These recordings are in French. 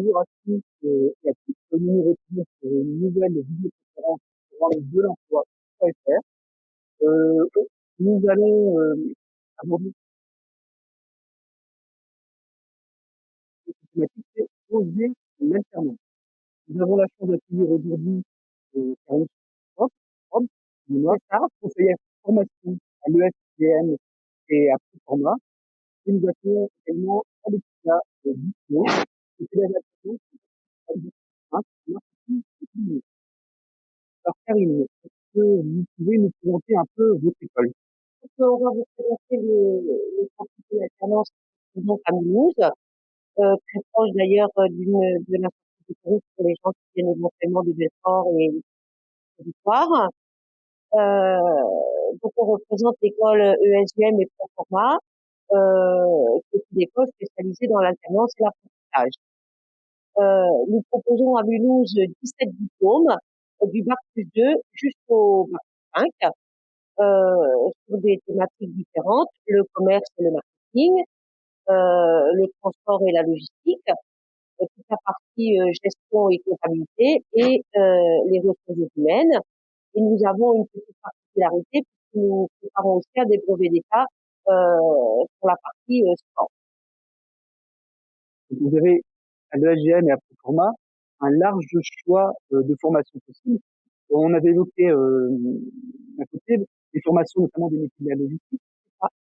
Bonjour à tous et à toutes. Nous nous retrouvons pour une nouvelle vidéoconférence sur de l'emploi.fr. Euh, nous allons aborder cette thématique, c'est oser l'alternance. Nous avons la chance d'accueillir aujourd'hui Karine Schropp, conseillère formation à l'ESCM et à Proforma. Et nous accueillons également Alexia Dupont, qui est l'élève à Alors Karine, est-ce que vous pouvez nous présenter un peu votre école? On va vous présenter le principe de l'alternance donc à Mulhouse, très proche d'ailleurs de la sortie de Toulouse pour les gens qui viennent éventuellement de Belfort et de Victoire. Donc on représente l'école ESUM et Proforma, qui est une école spécialisée dans l'alternance et l'apprentissage. Nous proposons à Mulhouse 17 diplômes, du bac plus 2 jusqu'au bac plus 5, sur des thématiques différentes, le commerce et le marketing, le transport et la logistique, toute la partie gestion et comptabilité et les ressources humaines. Et nous avons une petite particularité puisque nous préparons aussi à des brevets d'État sur la partie sport. Vous avez à l'ESGM et à Proforma un large choix de formations possibles. On avait évoqué à côté des formations, notamment des métiers de la logistique.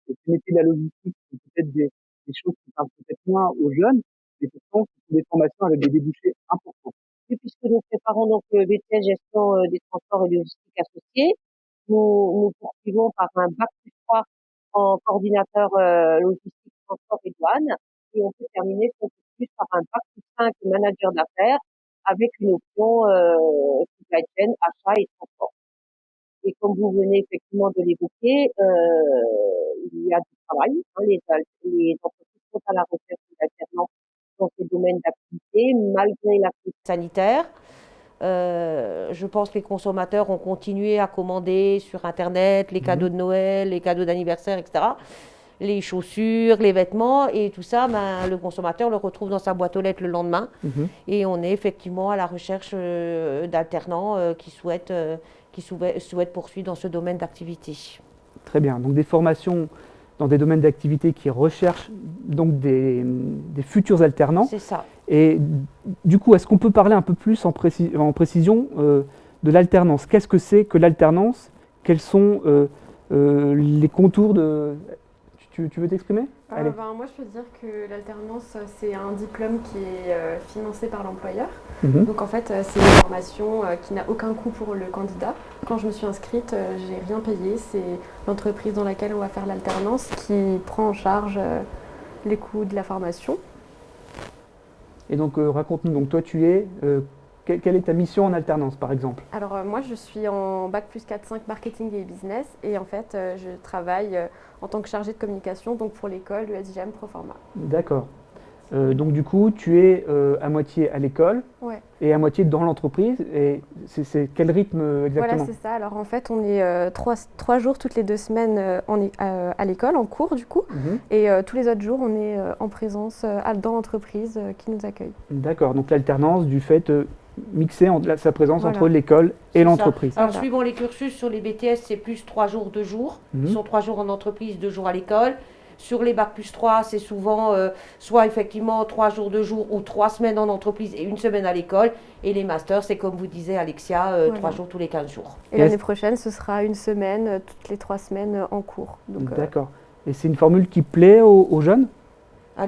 Et ces métiers de la logistique sont peut-être des choses qui parlent peut-être moins aux jeunes, mais pourtant ce sont des formations avec des débouchés importants. Et puisque nous préparons donc le BTS gestion des transports et logistique associés, nous poursuivons par un bac plus 3 en coordinateur logistique, transport et douane, et on peut terminer son cursus par un bac plus 5 manager d'affaires avec une option supply chain, achat et transport. Et comme vous venez effectivement de l'évoquer, il y a du travail. Hein, les entreprises sont à la recherche d'alternants dans ces domaines d'activité, malgré la crise sanitaire. Je pense que les consommateurs ont continué à commander sur Internet les cadeaux de Noël, les cadeaux d'anniversaire, etc. Les chaussures, les vêtements, et tout ça, le consommateur le retrouve dans sa boîte aux lettres le lendemain. Et on est effectivement à la recherche d'alternants qui souhaitent poursuivre dans ce domaine d'activité. Très bien. Donc des formations dans des domaines d'activité qui recherchent donc des futurs alternants. C'est ça. Et du coup, est-ce qu'on peut parler un peu plus en précision de l'alternance? Qu'est-ce que c'est que l'alternance? Quels sont les contours de... Tu veux t'exprimer? Moi, je peux dire que l'alternance, c'est un diplôme qui est financé par l'employeur. Donc, en fait, c'est une formation qui n'a aucun coût pour le candidat. Quand je me suis inscrite, j'ai rien payé. C'est l'entreprise dans laquelle on va faire l'alternance qui prend en charge les coûts de la formation. Et donc, raconte-nous, donc toi, quelle est ta mission en alternance, par exemple? Alors, moi, je suis en bac plus 4-5 marketing et business. Et en fait, je travaille en tant que chargée de communication donc pour l'école ESGM Proforma. D'accord. Donc du coup, tu es à moitié à l'école et à moitié dans l'entreprise. Et c'est quel rythme exactement? Voilà, c'est ça. Alors en fait, on est 3 jours toutes les 2 semaines à l'école, en cours du coup. Et tous les autres jours, on est en présence dans l'entreprise qui nous accueille. D'accord. Donc l'alternance du fait mixer sa présence entre l'école et l'entreprise. Alors suivant les cursus, sur les BTS, c'est plus 3 jours, 2 jours. Ils sont 3 jours en entreprise, 2 jours à l'école. Sur les bac plus 3, c'est souvent soit effectivement 3 jours, 2 jours ou 3 semaines en entreprise et 1 semaine à l'école. Et les masters, c'est comme vous disiez Alexia, 3 jours tous les 15 jours. Et l'année prochaine, ce sera 1 semaine toutes les 3 semaines en cours. D'accord. Et c'est une formule qui plaît aux jeunes?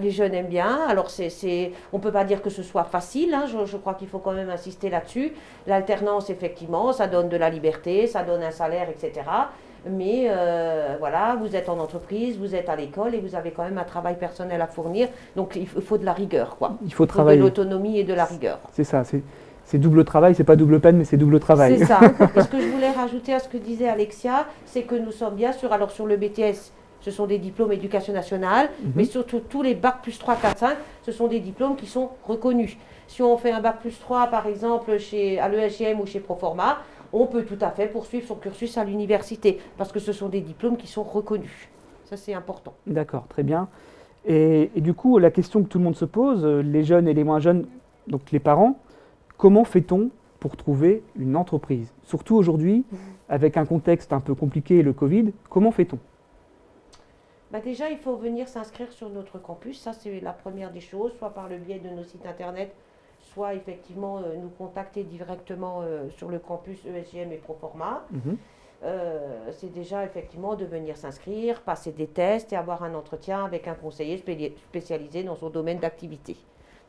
Les jeunes aiment bien. Alors, on ne peut pas dire que ce soit facile. Hein. Je crois qu'il faut quand même insister là-dessus. L'alternance, effectivement, ça donne de la liberté, ça donne un salaire, etc. Mais voilà, vous êtes en entreprise, vous êtes à l'école et vous avez quand même un travail personnel à fournir. Donc, il faut de la rigueur, quoi. Il faut travailler. De l'autonomie et de la rigueur. C'est ça. C'est double travail, c'est pas double peine, mais c'est double travail. C'est ça. Et ce que je voulais rajouter à ce que disait Alexia, c'est que nous sommes bien sûr, alors sur le BTS, ce sont des diplômes éducation nationale, mais surtout tous les bac plus 3, 4, 5, ce sont des diplômes qui sont reconnus. Si on fait un bac plus 3, par exemple, à l'ESGM ou chez Proforma, on peut tout à fait poursuivre son cursus à l'université, parce que ce sont des diplômes qui sont reconnus. Ça, c'est important. D'accord, très bien. Et du coup, la question que tout le monde se pose, les jeunes et les moins jeunes, donc les parents, comment fait-on pour trouver une entreprise? Surtout aujourd'hui, avec un contexte un peu compliqué, le Covid, comment fait-on? Bah déjà, il faut venir s'inscrire sur notre campus, ça c'est la première des choses, soit par le biais de nos sites internet, soit effectivement nous contacter directement sur le campus ESGM et Proforma. C'est déjà effectivement de venir s'inscrire, passer des tests et avoir un entretien avec un conseiller spécialisé dans son domaine d'activité.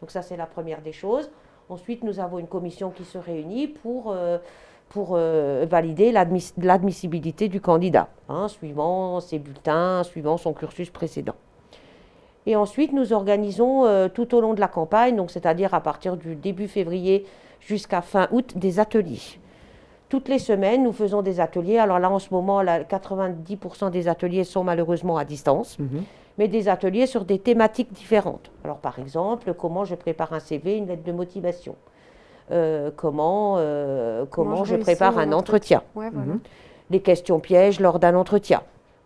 Donc ça c'est la première des choses. Ensuite, nous avons une commission qui se réunit pour valider l'admissibilité du candidat, suivant ses bulletins, suivant son cursus précédent. Et ensuite, nous organisons tout au long de la campagne, donc c'est-à-dire à partir du début février jusqu'à fin août, des ateliers. Toutes les semaines, nous faisons des ateliers. Alors là, en ce moment, 90% des ateliers sont malheureusement à distance, mais des ateliers sur des thématiques différentes. Alors par exemple, comment je prépare un CV, une lettre de motivation. Comment je prépare un entretien. Ouais, voilà. Les questions pièges lors d'un entretien.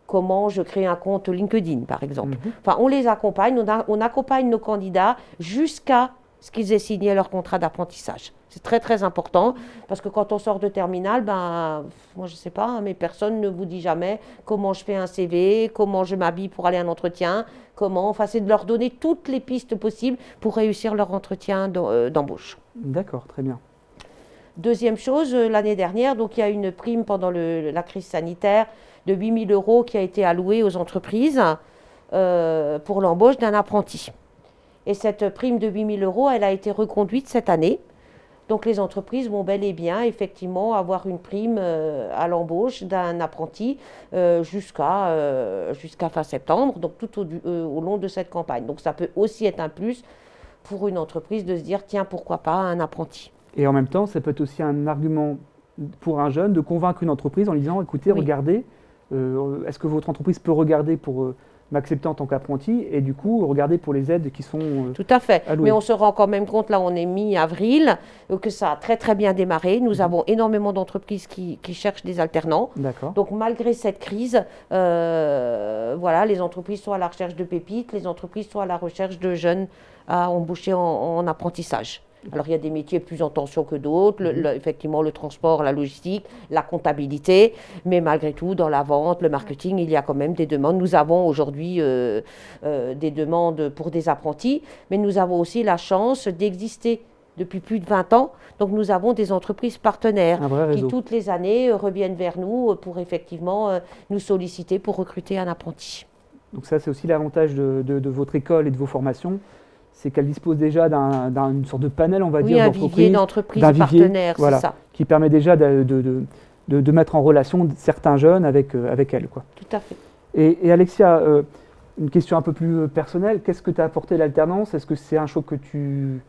Comment je crée un compte LinkedIn, par exemple. Enfin, on les accompagne, on accompagne nos candidats jusqu'à ce qu'ils aient signé leur contrat d'apprentissage. C'est très, très important, parce que quand on sort de terminale, moi, je ne sais pas, mais personne ne vous dit jamais comment je fais un CV, comment je m'habille pour aller à un entretien, c'est de leur donner toutes les pistes possibles pour réussir leur entretien d'embauche. D'accord, très bien. Deuxième chose, l'année dernière, donc il y a une prime pendant la crise sanitaire de 8 000 € qui a été allouée aux entreprises pour l'embauche d'un apprenti. Et cette prime de 8 000 €, elle a été reconduite cette année. Donc les entreprises vont bel et bien effectivement avoir une prime à l'embauche d'un apprenti jusqu'à fin septembre, donc tout au long de cette campagne. Donc ça peut aussi être un plus pour une entreprise de se dire tiens, pourquoi pas un apprenti. Et en même temps, ça peut être aussi un argument pour un jeune de convaincre une entreprise en lui disant écoutez, regardez, est-ce que votre entreprise peut regarder pour m'accepter en tant qu'apprenti et du coup regarder pour les aides qui sont tout à fait, allouées. Mais on se rend quand même compte, là on est mi-avril, que ça a très très bien démarré. Nous avons énormément d'entreprises qui cherchent des alternants. Donc malgré cette crise, les entreprises sont à la recherche de pépites, les entreprises sont à la recherche de jeunes à embaucher en apprentissage. Alors il y a des métiers plus en tension que d'autres, effectivement le transport, la logistique, la comptabilité, mais malgré tout dans la vente, le marketing, il y a quand même des demandes. Nous avons aujourd'hui des demandes pour des apprentis, mais nous avons aussi la chance d'exister depuis plus de 20 ans. Donc nous avons des entreprises partenaires qui toutes les années reviennent vers nous pour effectivement nous solliciter pour recruter un apprenti. Donc ça c'est aussi l'avantage de votre école et de vos formations. C'est qu'elle dispose déjà d'une sorte de panel, on va dire, d'entreprises partenaires, voilà, c'est ça. Qui permet déjà de mettre en relation certains jeunes avec elle, quoi. Tout à fait. Et Alexia, une question un peu plus personnelle, qu'est-ce que t'as apporté l'alternance? Est-ce que c'est un choix que tu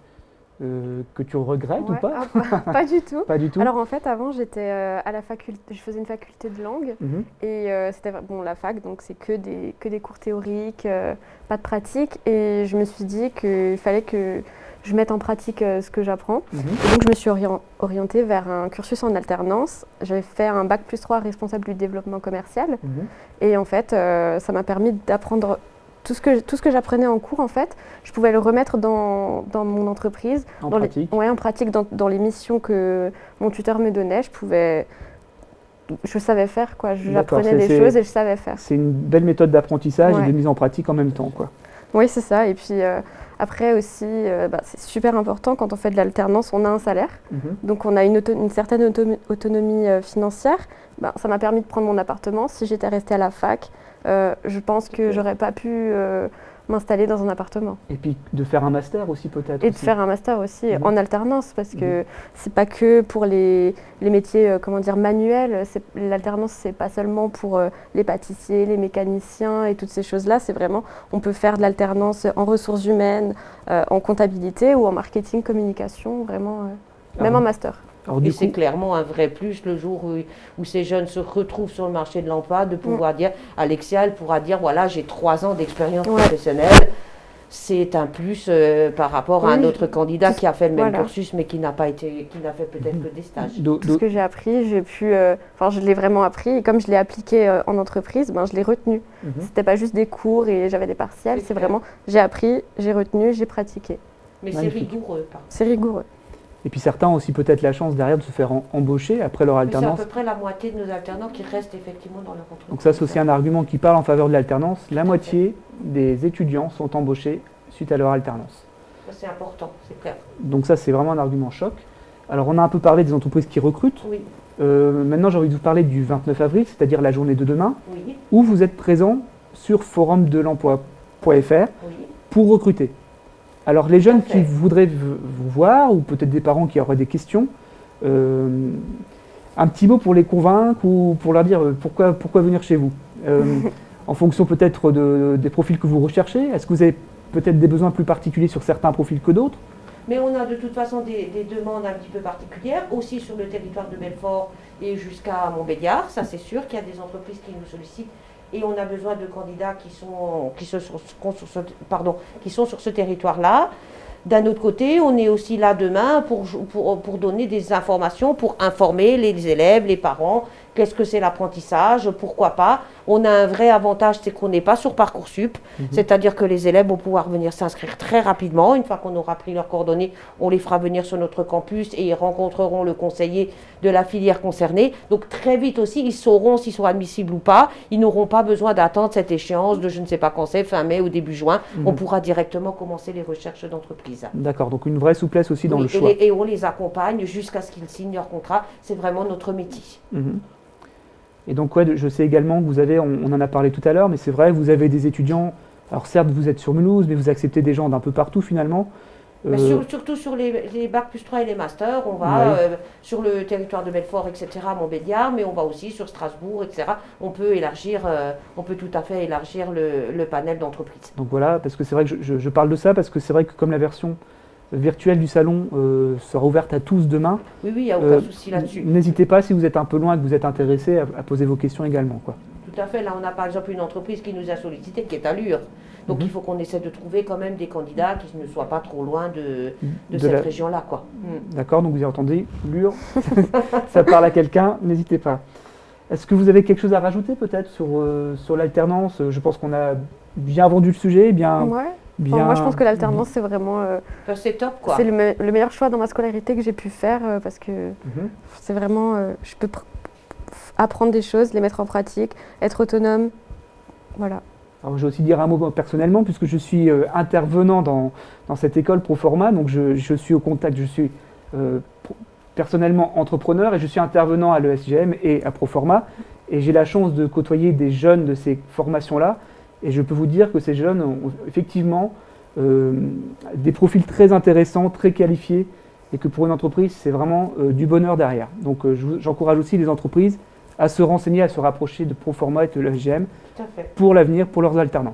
regrettes ou pas? Pas du tout. Pas du tout. Alors en fait, avant, j'étais à la faculté, je faisais une faculté de langue et c'était la fac, donc c'est que des cours théoriques, pas de pratique. Et je me suis dit qu'il fallait que je mette en pratique ce que j'apprends. Et donc je me suis orientée vers un cursus en alternance. J'avais fait un bac+3 responsable du développement commercial. Et en fait, ça m'a permis d'apprendre tout ce que j'apprenais en cours, en fait, je pouvais le remettre dans mon entreprise. En pratique. En pratique, dans les missions que mon tuteur me donnait, je savais faire, quoi. J'apprenais des choses et je savais faire. C'est une belle méthode d'apprentissage et de mise en pratique en même temps, quoi. Oui, c'est ça. Et puis après aussi, c'est super important, quand on fait de l'alternance, on a un salaire. Donc on a une certaine autonomie financière. Ça m'a permis de prendre mon appartement. Si j'étais restée à la fac, je pense que j'aurais pas pu m'installer dans un appartement. Et puis de faire un master aussi peut-être. Et de faire un master aussi en alternance, parce que c'est pas que pour les métiers manuels. L'alternance, c'est pas seulement pour les pâtissiers, les mécaniciens et toutes ces choses-là. C'est vraiment, on peut faire de l'alternance en ressources humaines, en comptabilité ou en marketing, communication, vraiment, même en master. Et c'est clairement un vrai plus le jour où ces jeunes se retrouvent sur le marché de l'emploi, de pouvoir dire, Alexia, elle pourra dire, voilà, j'ai 3 ans d'expérience professionnelle. C'est un plus par rapport à un autre candidat qui a fait le même cursus, mais qui n'a fait peut-être que des stages. Tout ce que j'ai appris, je l'ai vraiment appris, et comme je l'ai appliqué en entreprise, je l'ai retenu. C'était pas juste des cours et j'avais des partiels, c'est vraiment, j'ai appris, j'ai retenu, j'ai pratiqué. Mais c'est Magnifique. rigoureux. C'est rigoureux. Et puis certains ont aussi peut-être la chance derrière de se faire embaucher après leur Mais c'est à alternance. peu près la moitié de nos alternants qui restent effectivement dans leur entreprise. Donc ça, c'est aussi un argument qui parle en faveur de l'alternance. La moitié des étudiants sont embauchés suite à leur alternance. Ça, c'est important, c'est clair. Donc ça, c'est vraiment un argument choc. Alors on a un peu parlé des entreprises qui recrutent. Oui, Maintenant, j'ai envie de vous parler du 29 avril, c'est-à-dire la journée de demain, oui, où vous êtes présent sur forumdelemploi.fr oui. pour recruter. Alors les jeunes Tout à fait. qui voudraient vous voir, ou peut-être des parents qui auraient des questions, un petit mot pour les convaincre ou pour leur dire pourquoi venir chez vous. En fonction peut-être des profils que vous recherchez. Est-ce que vous avez peut-être des besoins plus particuliers sur certains profils que d'autres? Mais on a de toute façon des demandes un petit peu particulières, aussi sur le territoire de Belfort et jusqu'à Montbéliard. Ça, c'est sûr qu'il y a des entreprises qui nous sollicitent et on a besoin de candidats qui sont sur ce territoire-là. D'un autre côté, on est aussi là demain pour donner des informations, pour informer les élèves, les parents, qu'est-ce que c'est l'apprentissage, pourquoi pas. On a un vrai avantage, c'est qu'on n'est pas sur Parcoursup, c'est-à-dire que les élèves vont pouvoir venir s'inscrire très rapidement. Une fois qu'on aura pris leurs coordonnées, on les fera venir sur notre campus et ils rencontreront le conseiller de la filière concernée. Donc très vite aussi, ils sauront s'ils sont admissibles ou pas. Ils n'auront pas besoin d'attendre cette échéance de je ne sais pas quand c'est, fin mai ou début juin. On pourra directement commencer les recherches d'entreprise. D'accord, donc une vraie souplesse aussi dans Oui, le choix. et on les accompagne jusqu'à ce qu'ils signent leur contrat. C'est vraiment notre métier. Mhm. Et donc, ouais, je sais également que vous avez, on en a parlé tout à l'heure, mais c'est vrai, vous avez des étudiants, alors certes, vous êtes sur Mulhouse, mais vous acceptez des gens d'un peu partout finalement. Mais surtout sur les bacs plus 3 et les masters, on va sur le territoire de Belfort, etc., à Montbéliard, mais on va aussi sur Strasbourg, etc. On peut tout à fait élargir le panel d'entreprises. Donc voilà, parce que c'est vrai que je parle de ça, parce que c'est vrai que comme la version virtuelle du salon sera ouverte à tous demain, Oui, il n'y a aucun souci là-dessus. n'hésitez pas, si vous êtes un peu loin et que vous êtes intéressé, à poser vos questions également, quoi. Tout à fait. Là, on a par exemple une entreprise qui nous a sollicité, qui est à Lure. Donc il faut qu'on essaie de trouver quand même des candidats qui ne soient pas trop loin de cette région-là, quoi. D'accord, donc vous avez entendu, Lure, ça parle à quelqu'un, n'hésitez pas. Est-ce que vous avez quelque chose à rajouter peut-être sur l'alternance? Je pense qu'on a bien vendu le sujet, bien... Ouais. bien... Enfin, moi, je pense que l'alternance, c'est vraiment Enfin, c'est top, quoi. c'est le meilleur choix dans ma scolarité que j'ai pu faire parce que c'est vraiment, je peux apprendre des choses, les mettre en pratique, être autonome. Voilà. Alors, je vais aussi dire un mot personnellement, puisque je suis intervenant dans cette école Proforma, donc je suis au contact, je suis personnellement entrepreneur et je suis intervenant à l'ESGM et à Proforma, et j'ai la chance de côtoyer des jeunes de ces formations-là, et je peux vous dire que ces jeunes ont effectivement des profils très intéressants, très qualifiés, et que pour une entreprise, c'est vraiment du bonheur derrière. Donc j'encourage aussi les entreprises à se renseigner, à se rapprocher de Proforma et de l'ESGM Tout à fait. pour l'avenir, pour leurs alternants.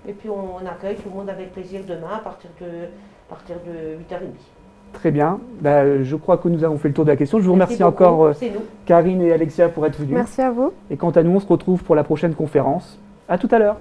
Et puis on accueille tout le monde avec plaisir demain à partir de 8h30. Très bien. Je crois que nous avons fait le tour de la question. Je vous remercie Merci beaucoup. encore, C'est nous. Karine et Alexia, pour être venues. Merci à vous. Et quant à nous, on se retrouve pour la prochaine conférence. À tout à l'heure.